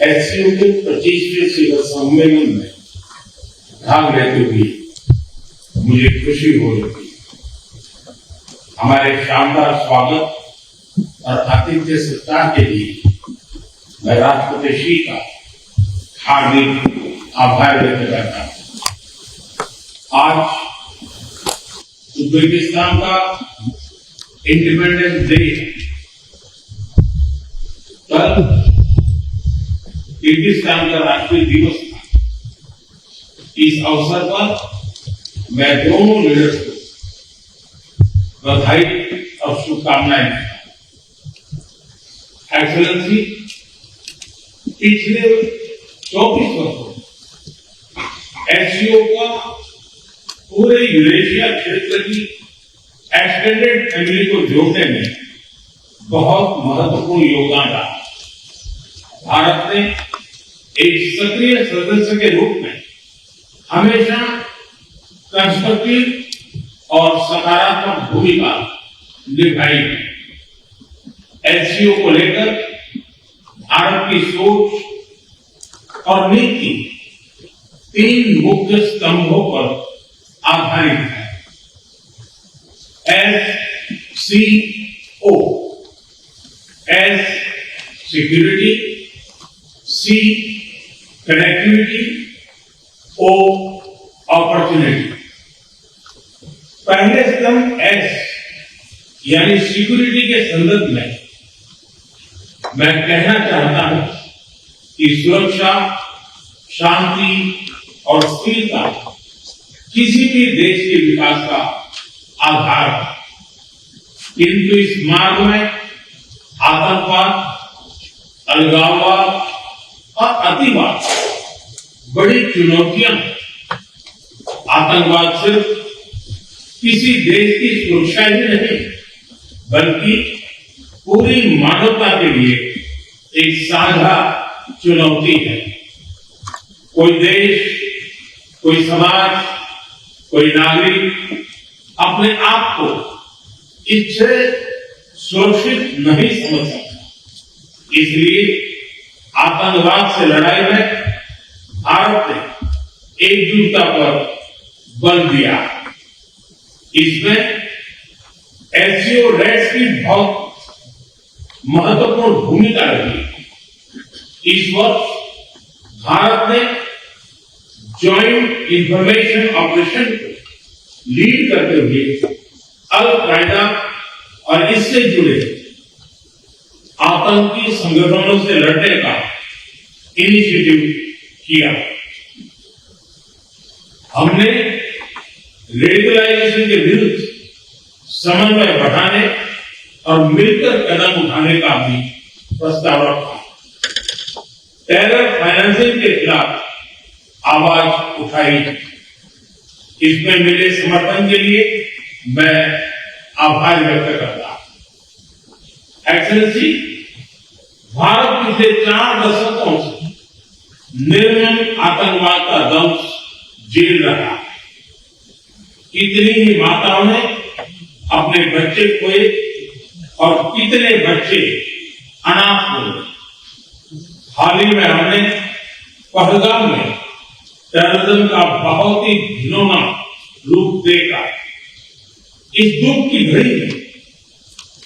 SCO के 25वें शिखर सम्मेलन में भाग लेते हुए मुझे खुशी हो रही थी। हमारे शानदार स्वागत और आतिथ्य सत्कार के लिए मैं राष्ट्रपति श्री का हार्दिक आभार व्यक्त करता हूं। आज उज्बेकिस्तान का इंडिपेंडेंस डे है। कल किर्गिस्तान का राष्ट्रीय दिवस था। इस अवसर पर मैं दोनों लीडर्स को बधाई और शुभकामनाएं देता हूं। एक्सेलेंसी, पिछले 24 वर्षों एससीओ का पूरे यूरेशिया क्षेत्र की एक्सटेंडेड फैमिली को जोड़ने में बहुत महत्वपूर्ण योगदान रहा। भारत ने एक सक्रिय सदस्य के रूप में हमेशा कंस्ट्रक्टिव और सकारात्मक भूमिका निभाई है। एससीओ को लेकर भारत की सोच और नीति 3 मुख्य स्तंभों पर आधारित है। एससीओ, एस सिक्योरिटी, सी कनेक्टिविटी, ओ अपॉर्चुनिटी। पहले स्तंभ एस यानी सिक्योरिटी के संदर्भ में मैं कहना चाहता हूं कि सुरक्षा, शांति और स्थिरता किसी भी देश के विकास का आधार है। किंतु इस मार्ग में आतंकवाद, अलगाववाद और अतिवाद बड़ी चुनौतियां हैं। आतंकवाद सिर्फ किसी देश की सुरक्षा ही नहीं बल्कि पूरी मानवता के लिए एक साझा चुनौती है। कोई देश, कोई समाज, कोई नागरिक अपने आप को इससे सुरक्षित नहीं समझ सकता। इसलिए आतंकवाद से लड़ाई में भारत ने एकजुटता पर बल दिया। इसमें एससीओ रेड्स की बहुत महत्वपूर्ण भूमिका रही। इस वर्ष भारत ने जॉइंट इंफॉर्मेशन ऑपरेशन को लीड करते हुए अल कायदा और इससे जुड़े आतंकी संगठनों से लड़ने का इनिशिएटिव किया। हमने रेडिकलाइजेशन के विरुद्ध समन्वय बढ़ाने और मिलकर कदम उठाने का भी प्रस्ताव रखा। टेरर फाइनेंसिंग के खिलाफ आवाज उठाई। इसमें मिले समर्थन के लिए मैं आभार व्यक्त करता हूं। एक्सेलेंसी, भारत पिछले 4 दशकों से निर्मम आतंकवाद का दंश झेल रहा है। कितनी ही माताओं ने अपने बच्चे खोए और कितने बच्चे अनाथ हुए। हाल ही में हमने पहलगाम में टेररिज्म का बहुत ही घिनौना रूप देखा। इस दुख की घड़ी में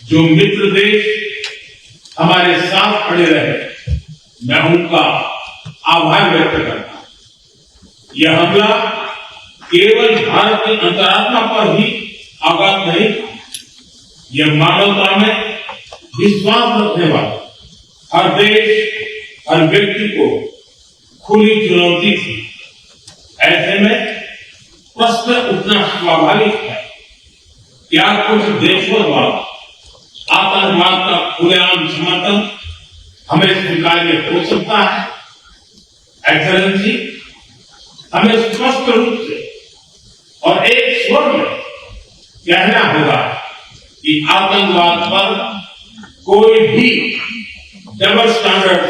जो मित्र देश हमारे साथ खड़े रहे, मैं उनका आभार व्यक्त करता हूं। यह हमला केवल भारत की अंतरात्मा पर ही आघात नहीं था, यह मानवता में विश्वास रखने वाले हर देश, हर व्यक्ति को खुली चुनौती थी। ऐसे में प्रश्न उठना स्वाभाविक है, क्या कुछ देशों द्वारा आतंकवाद का खुलेआम समर्थन हमें स्वीकार्य हो सकता है? एक्सेलेंसी, हमें स्पष्ट रूप से और एक स्वर में कहना होगा कि आतंकवाद पर कोई भी डबल स्टैंडर्ड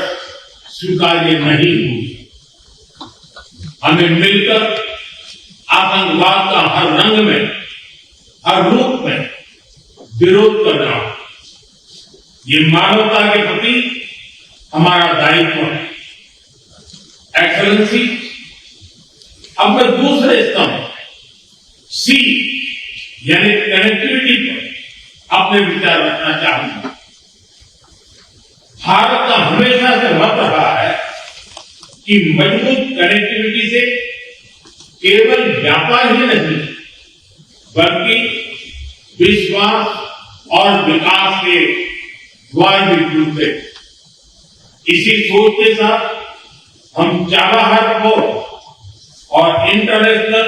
स्वीकार्य नहीं हुई। हमें मिलकर आतंकवाद का हर रंग में, हर रूप में विरोध करना ये मानवता के प्रति हमारा दायित्व है। एक्सेलेंसी, अब मैं दूसरे स्तंभ सी यानी कनेक्टिविटी पर अपने विचार रखना चाहूंगा। भारत का हमेशा से मत रहा है कि मजबूत कनेक्टिविटी से केवल व्यापार ही नहीं बल्कि विश्वास और विकास के द्वार भी खुलते। इसी सोच के साथ हम चाबहार पोर्ट और international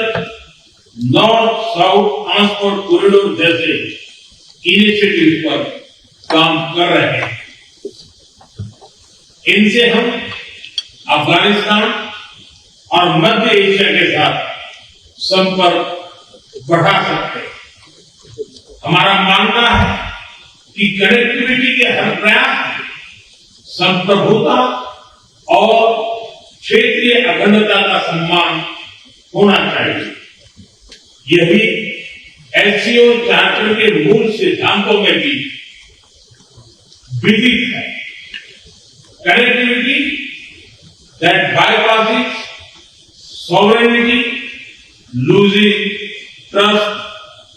north south transport corridor जैसे इनिशिएटिव पर काम कर रहे हैं। इनसे हम अफगानिस्तान और मध्य एशिया के साथ संपर्क बढ़ा सकते हैं। हमारा मानना है कि कनेक्टिविटी के हर प्रयास में संप्रभुता और क्षेत्रीय अखंडता का सम्मान होना चाहिए। यही एससीओ चार्टर के मूल सिद्धांतों में भी विदित है। Connectivity that bypasses sovereignty, losing trust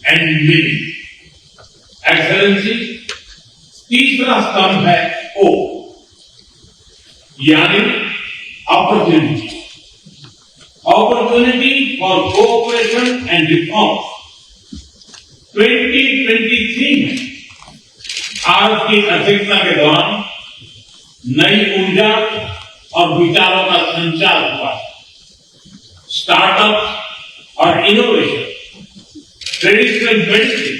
and meaning. Excellency, तीसरा स्तंभ है ओ यानी opportunity. Opportunity for cooperation and reform. 2023 में भारत की अध्यक्षता के दौरान नई ऊर्जा और विचारों का संचार हुआ। स्टार्टअप और innovation, traditional medicine,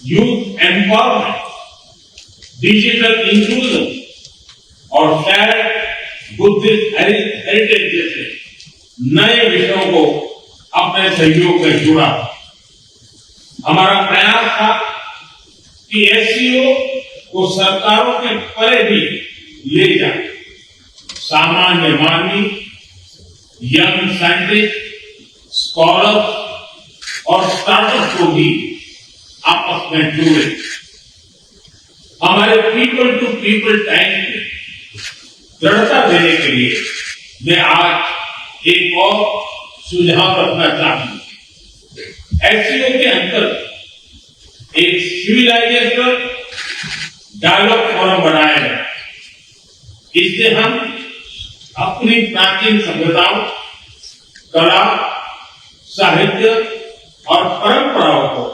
youth empowerment, digital inclusion और शेयर्ड बुद्धिस्ट हेरिटेज जैसे नए विषयों को अपने सहयोग में जुड़ा। हमारा प्रयास था कि एससीओ को सरकारों के परे भी ले जाए। सामान्य मानवी, यंग साइंटिस्ट, स्कॉलर्स और स्टार्टअप को भी आपस में जोड़े। हमारे पीपल टू पीपल टैग में दृढ़ता देने के लिए मैं आज एक और सुझाव रखना चाहूंगा। एससीओ के अंतर्गत एक सिविलाइजेशन डायलॉग फोरम बनाया गया। इससे हम अपनी प्राचीन सभ्यताओं, कला, साहित्य और परंपराओं को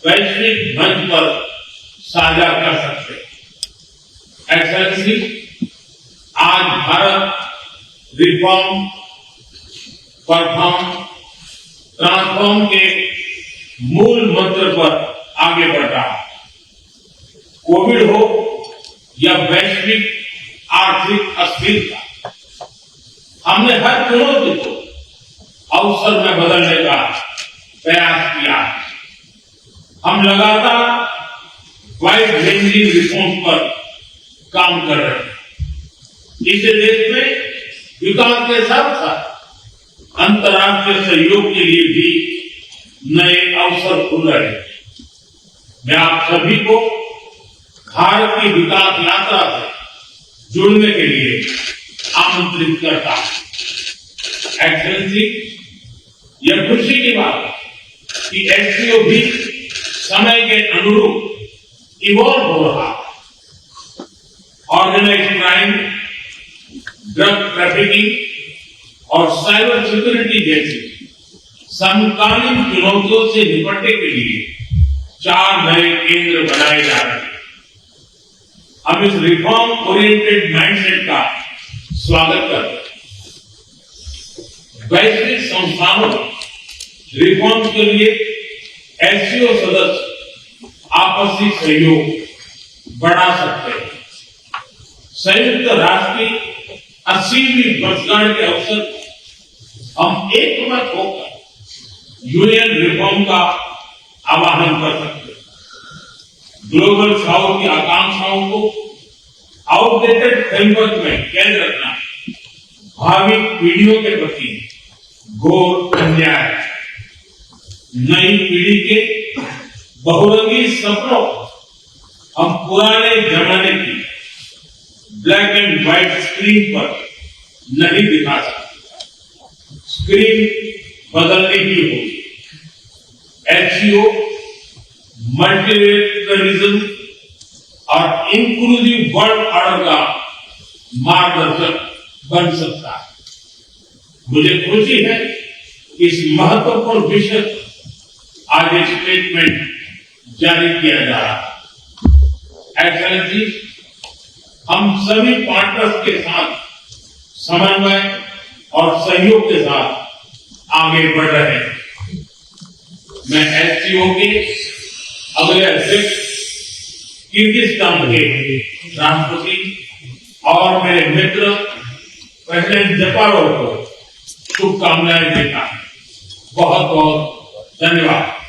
वैश्विक मंच पर साझा कर सकते हैं। एक्सेलेंसी, आज भारत रिफॉर्म, परफॉर्म, ट्रांसफॉर्म के मूल मंत्र पर आगे बढ़ रहा है। कोविड हो या वैश्विक आर्थिक अस्थिरता, हमने हर चुनौती को अवसर में बदलने का प्रयास किया। हम लगातार वाइड रेंजिंग रिफॉर्म पर काम कर रहे हैं। इससे देश में विकास के साथ साथ अंतर्राष्ट्रीय सहयोग के लिए भी नए अवसर खुल रहे हैं। मैं आप सभी को भारत की विकास यात्रा से जुड़ने के लिए आमंत्रित करता हूं। एक्सेलेंसी, यह खुशी की बात है कि एससीओ भी समय के अनुरूप इवॉल्व हो रहा है। ऑर्गेनाइज्ड क्राइम, ड्रग ट्रैफिकिंग और साइबर सिक्योरिटी जैसी समकालीन चुनौतियों से निपटने के लिए 4 नए केंद्र बनाए जा रहे हैं। हम इस रिफॉर्म ओरिएंटेड माइंडसेट का स्वागत करते हैं। वैश्विक संस्थानों रिफॉर्म के लिए एससीओ सदस्य आपसी सहयोग बढ़ा सकते हैं। संयुक्त राष्ट्र की 80वीं वर्षगांठ के अवसर पर हम एकमत होकर यूएन रिफॉर्म का आह्वान कर सकते हैं। ग्लोबल साउथ की आकांक्षाओं को आउटडेटेड फ्रेमवर्क में कैद रखना भावी पीढ़ियों के प्रति घोर अन्याय है। नई पीढ़ी के बहुरंगी सपनों हम पुराने जमाने की ब्लैक एंड व्हाइट स्क्रीन पर नहीं दिखा सकते, स्क्रीन बदलनी ही होगी। एचसीओ मल्टीलेटरलिज्म और इंक्लूसिव वर्ल्ड ऑर्डर का मार्गदर्शक बन सकता है। मुझे खुशी है कि इस महत्वपूर्ण विषय पर आज एक स्टेटमेंट जारी किया जा रहा है। एक्सेलेंसी, हम सभी पार्टनर्स के साथ समन्वय और सहयोग के साथ आगे बढ़ रहे हैं। मैं एचसीओ के अगले अध्यक्ष किर्गिस्तान के राष्ट्रपति और मेरे मित्र प्रेसिडेंट जपारोव को शुभकामनाएं देता हूं। बहुत बहुत धन्यवाद।